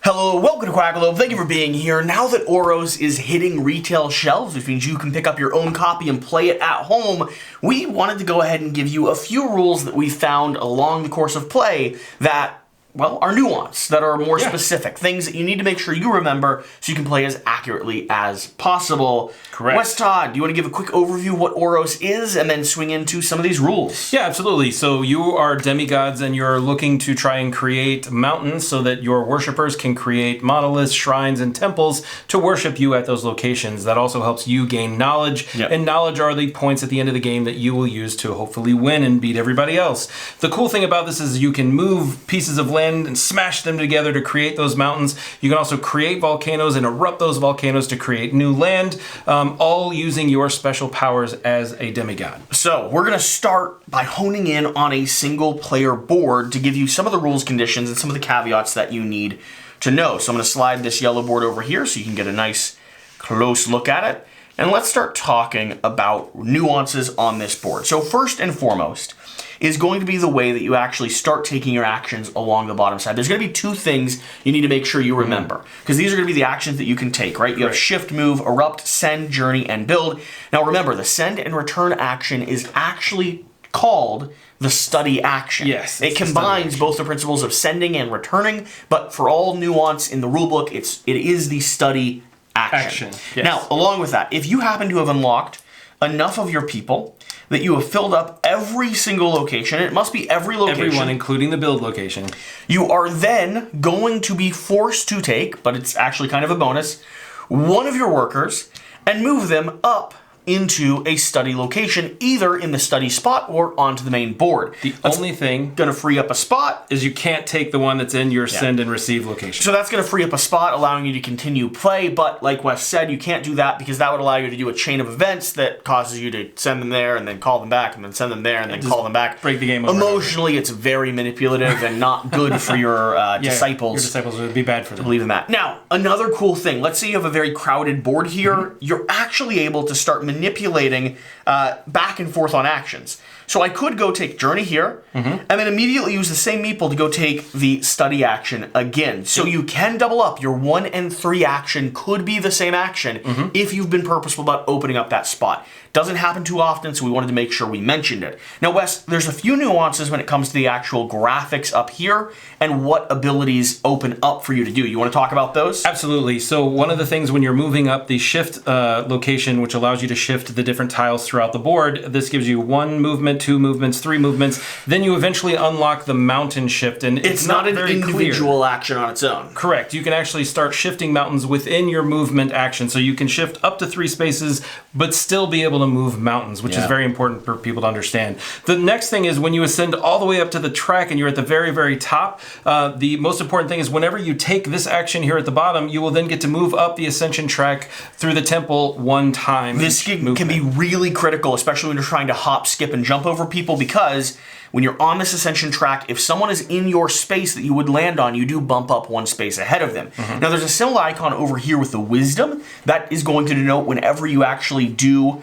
Hello, welcome to Quackalope. Thank you for being here. Now that Oros is hitting retail shelves, which means you can pick up your own copy and play it at home, we wanted to go ahead and give you a few rules that we found along the course of play that, well, are nuanced, that are more specific. Things that you need to make sure you remember so you can play as accurately as possible. Correct. Wes Todd, do you want to give a quick overview of what Oros is and then swing into some of these rules? Yeah, absolutely. So you are demigods and you're looking to try and create mountains so that your worshippers can create monoliths, shrines, and temples to worship you at those locations. That also helps you gain knowledge, and knowledge are the points at the end of the game that you will use to hopefully win and beat everybody else. The cool thing about this is you can move pieces of land and smash them together to create those mountains. You can also create volcanoes and erupt those volcanoes to create new land, all using your special powers as a demigod. So we're going to start by honing in on a single player board to give you some of the rules, conditions, and some of the caveats that you need to know. So I'm going to slide this yellow board over here so you can get a nice close look at it. And let's start talking about nuances on this board. So first and foremost is going to be the way that you actually start taking your actions along the bottom side. There's going to be two things you need to make sure you remember, because these are going to be the actions that you can take, right? You have shift, move, erupt, send, journey, and build. Now remember, the send and return action is actually called the study action. Yes. It combines both the principles of sending and returning, but for all nuance in the rulebook, it is the study action. Yes. Now, along with that, if you happen to have unlocked enough of your people that you have filled up every single location, and it must be every location. Everyone, including the build location. You are then going to be forced to take, but it's actually kind of a bonus, one of your workers and move them up into a study location, either in the study spot or onto the main board. That's only thing going to free up a spot is you can't take the one that's in your send and receive location. So that's going to free up a spot, allowing you to continue play, but like Wes said, you can't do that because that would allow you to do a chain of events that causes you to send them there and then call them back and then send them there and then call them back. Break the game over. Emotionally, it's very manipulative and not good for your disciples. Your disciples would be bad for them. Believe in that. Now, another cool thing, let's say you have a very crowded board here, you're actually able to start manipulating back and forth on actions. So I could go take Journey here, and then immediately use the same meeple to go take the Study action again. So you can double up. Your 1 and 3 action could be the same action if you've been purposeful about opening up that spot. Doesn't happen too often, so we wanted to make sure we mentioned it. Now, Wes, there's a few nuances when it comes to the actual graphics up here and what abilities open up for you to do. You want to talk about those? Absolutely. So one of the things when you're moving up the shift location, which allows you to shift the different tiles throughout the board, this gives you 1 movement, 2 movements, 3 movements. Then you eventually unlock the mountain shift, and it's not an very individual clear. action on its own. Correct. You can actually start shifting mountains within your movement action. So you can shift up to 3 spaces, but still be able to move mountains, which is very important for people to understand. The next thing is when you ascend all the way up to the track and you're at the very, very top, the most important thing is whenever you take this action here at the bottom, you will then get to move up the ascension track through the temple 1 time. This can be really critical, especially when you're trying to hop, skip, and jump over people, because when you're on this ascension track, if someone is in your space that you would land on, you do bump up 1 space ahead of them. Now, there's a similar icon over here with the wisdom. That is going to denote whenever you actually do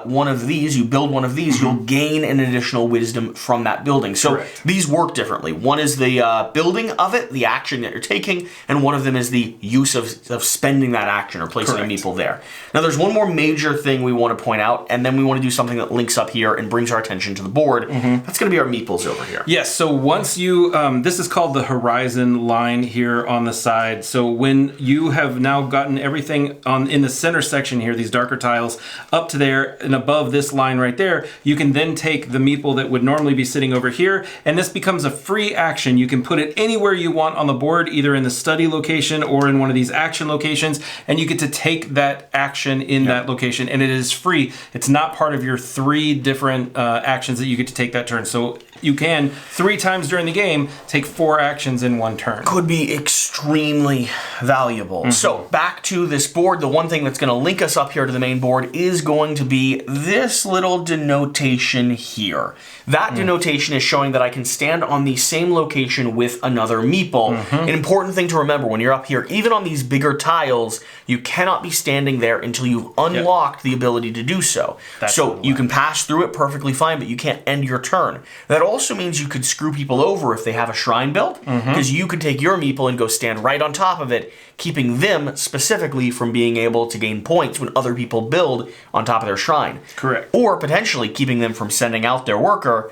one of these, you build one of these, you'll gain an additional wisdom from that building. So these work differently. One is the building of it, the action that you're taking, and one of them is the use of spending that action or placing a meeple there. Now, there's one more major thing we want to point out, and then we want to do something that links up here and brings our attention to the board. That's going to be our meeples over here. Yes, so once you, this is called the horizon line here on the side. So when you have now gotten everything in the center section here, these darker tiles, up to there and above this line right there, you can then take the meeple that would normally be sitting over here, and this becomes a free action. You can put it anywhere you want on the board, either in the study location or in one of these action locations, and you get to take that action in that location, and it is free. It's not part of your 3 different actions that you get to take that turn. So you can 3 times during the game take 4 actions in 1 turn. Could be extremely valuable. So back to this board, the one thing that's going to link us up here to the main board is going to be this little denotation here. That denotation is showing that I can stand on the same location with another meeple. An important thing to remember when you're up here, even on these bigger tiles, you cannot be standing there until you've unlocked the ability to do so. So you can pass through it perfectly fine, but you can't end your turn. That also means you could screw people over if they have a shrine built, because you could take your meeple and go stand right on top of it, keeping them specifically from being able to gain points when other people build on top of their shrine. Correct. Or potentially keeping them from sending out their worker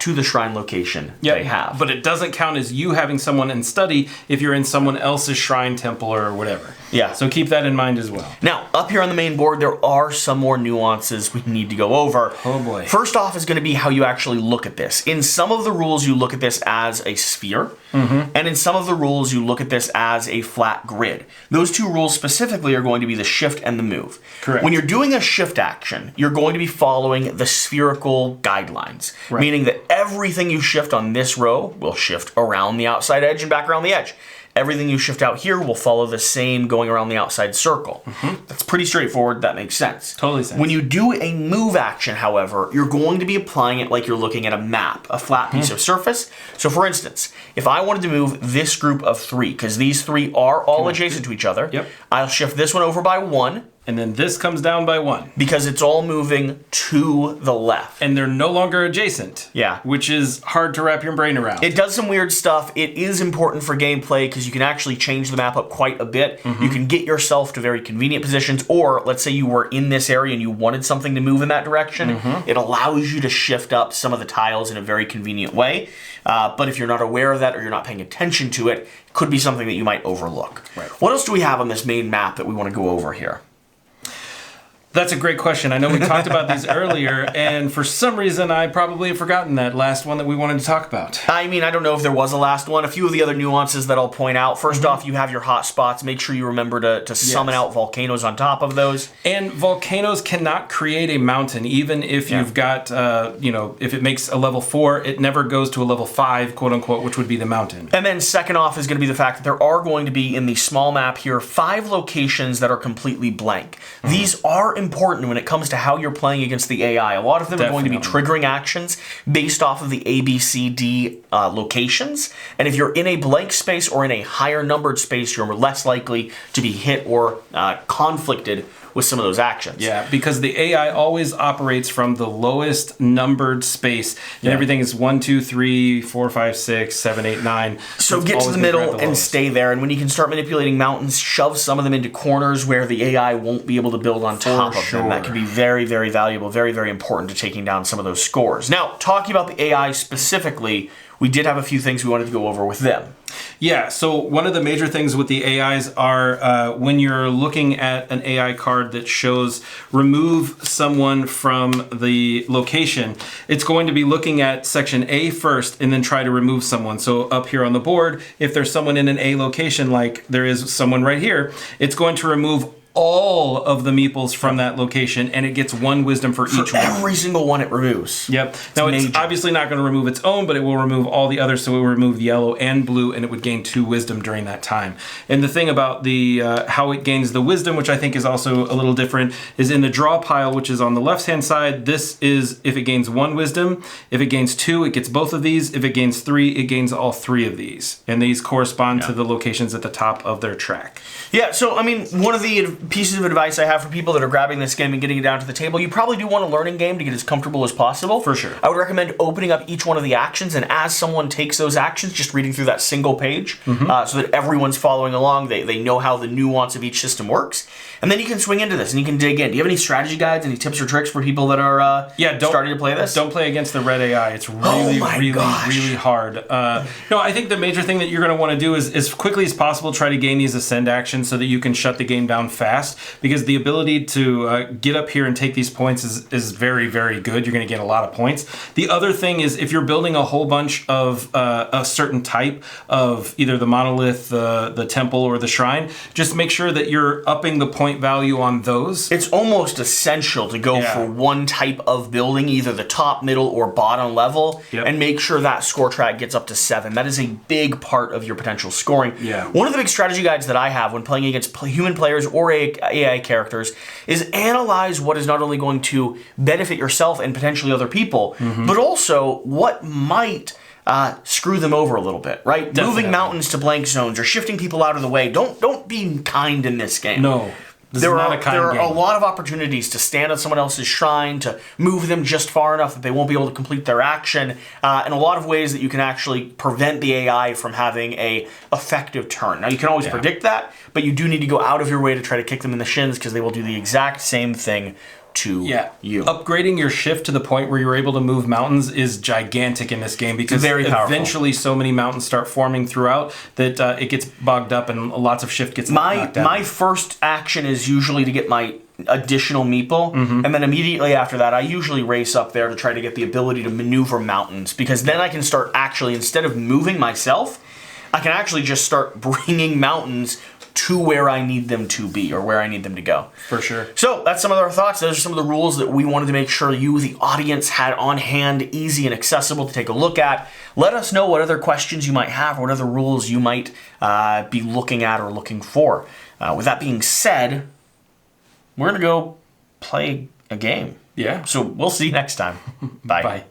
to the shrine location they have. But it doesn't count as you having someone in study if you're in someone else's shrine, temple, or whatever. Yeah. So keep that in mind as well. Now, up here on the main board, there are some more nuances we need to go over. Oh boy. First off is going to be how you actually look at this. In some of the rules, you look at this as a sphere, and in some of the rules, you look at this as a flat grid. Those two rules specifically are going to be the shift and the move. Correct. When you're doing a shift action, you're going to be following the spherical guidelines, meaning that everything you shift on this row will shift around the outside edge and back around the edge. Everything you shift out here will follow the same going around the outside circle. That's pretty straightforward. That makes sense. Totally sense. When you do a move action, however, you're going to be applying it like you're looking at a map, a flat piece of surface. So for instance, if I wanted to move this group of 3, because these 3 are all adjacent to each other, I'll shift this one over by 1. And then this comes down by 1. Because it's all moving to the left. And they're no longer adjacent. Yeah. Which is hard to wrap your brain around. It does some weird stuff. It is important for gameplay because you can actually change the map up quite a bit. You can get yourself to very convenient positions, or let's say you were in this area and you wanted something to move in that direction. It allows you to shift up some of the tiles in a very convenient way. But if you're not aware of that or you're not paying attention to it, it could be something that you might overlook. What else do we have on this main map that we want to go over here? That's a great question. I know we talked about these earlier, and for some reason I probably have forgotten that last one that we wanted to talk about. I mean, I don't know if there was a last one. A few of the other nuances that I'll point out. First off, you have your hot spots. Make sure you remember to summon out volcanoes on top of those. And volcanoes cannot create a mountain, even if you've got, if it makes a level 4, it never goes to a level 5, quote unquote, which would be the mountain. And then second off is going to be the fact that there are going to be, in the small map here, 5 locations that are completely blank. These are important when it comes to how you're playing against the AI. A lot of them are going to be triggering actions based off of the A, B, C, D locations. And if you're in a blank space or in a higher numbered space, you're less likely to be hit or conflicted with some of those actions. Yeah, because the AI always operates from the lowest numbered space. And everything is 1, 2, 3, 4, 5, 6, 7, 8, 9. So get to the middle and stay there. And when you can start manipulating mountains, shove some of them into corners where the AI won't be able to build on top of them. That can be very, very valuable, very, very important to taking down some of those scores. Now, talking about the AI specifically, we did have a few things we wanted to go over with them. Yeah, so one of the major things with the AIs are when you're looking at an AI card that shows remove someone from the location, it's going to be looking at section A first and then try to remove someone. So up here on the board, if there's someone in an A location, like there is someone right here, it's going to remove all of the meeples from that location, and it gets 1 wisdom for each one. Every single one it removes. Yep. Now, it's obviously not going to remove its own, but it will remove all the others, so it will remove yellow and blue, and it would gain 2 wisdom during that time. And the thing about the how it gains the wisdom, which I think is also a little different, is in the draw pile, which is on the left-hand side. This is if it gains 1 wisdom. If it gains 2, it gets both of these. If it gains 3, it gains all 3 of these. And these correspond to the locations at the top of their track. Yeah, so, I mean, one of the pieces of advice I have for people that are grabbing this game and getting it down to the table, you probably do want a learning game to get as comfortable as possible. For sure. I would recommend opening up each one of the actions, and as someone takes those actions, just reading through that single page so that everyone's following along. They know how the nuance of each system works. And then you can swing into this and you can dig in. Do you have any strategy guides, any tips or tricks for people that are starting to play this? Don't play against the red AI. It's really hard. No, I think the major thing that you're going to want to do is, as quickly as possible, try to gain these ascend actions so that you can shut the game down fast, because the ability to get up here and take these points is very, very good. You're going to get a lot of points. The other thing is, if you're building a whole bunch of a certain type of either the monolith, the temple, or the shrine, just make sure that you're upping the point value on those. It's almost essential to go for one type of building, either the top, middle, or bottom level, and make sure that score track gets up to 7. That is a big part of your potential scoring. One of the big strategy guides that I have when playing against human players or AI characters is analyze what is not only going to benefit yourself and potentially other people, but also what might screw them over a little bit, right? Definitely. Moving mountains to blank zones or shifting people out of the way. Don't be kind in this game. No. There are a lot of opportunities to stand on someone else's shrine, to move them just far enough that they won't be able to complete their action, and a lot of ways that you can actually prevent the AI from having a effective turn. Now, you can always predict that, but you do need to go out of your way to try to kick them in the shins, because they will do the exact same thing to you. Upgrading your shift to the point where you're able to move mountains is gigantic in this game, because eventually so many mountains start forming throughout that it gets bogged up and lots of shift gets knocked out. My first action is usually to get my additional meeple, and then immediately after that I usually race up there to try to get the ability to maneuver mountains, because then I can start actually, instead of moving myself, I can actually just start bringing mountains to where I need them to be, or where I need them to go. For sure. So that's some of our thoughts. Those are some of the rules that we wanted to make sure you, the audience, had on hand, easy and accessible to take a look at. Let us know what other questions you might have, or what other rules you might be looking at or looking for. With that being said, we're going to go play a game. Yeah. So we'll see you next time. Bye. Bye.